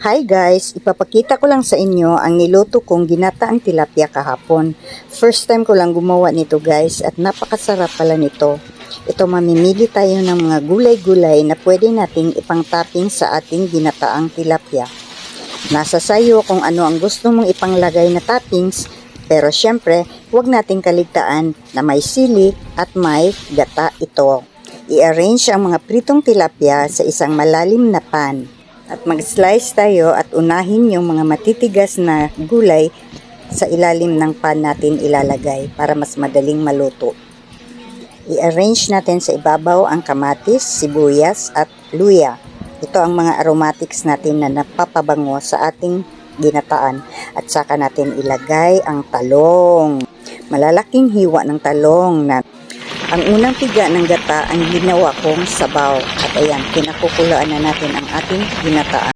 Hi guys, ipapakita ko lang sa inyo ang niluto kong ginataang tilapia kahapon. First time ko lang gumawa nito guys at napakasarap pala nito. Ito, mamimili tayo ng mga gulay-gulay na pwede nating ipang-topping sa ating ginataang tilapia. Nasa sayo kung ano ang gusto mong ipanglagay na toppings, pero syempre, huwag nating kaligtaan na may sili at may gata ito. I-arrange ang mga pritong tilapia sa isang malalim na pan. At mag-slice tayo at unahin yung mga matitigas na gulay sa ilalim ng pan natin ilalagay para mas madaling maluto. I-arrange natin sa ibabaw ang kamatis, sibuyas at luya. Ito ang mga aromatics natin na napapabango sa ating ginataan. At saka natin ilagay ang talong. Malalaking hiwa ng talong na ang unang piga ng gata ang ginawa kong sabaw. At ayan, pinakukulaan na natin ang ating ginataan.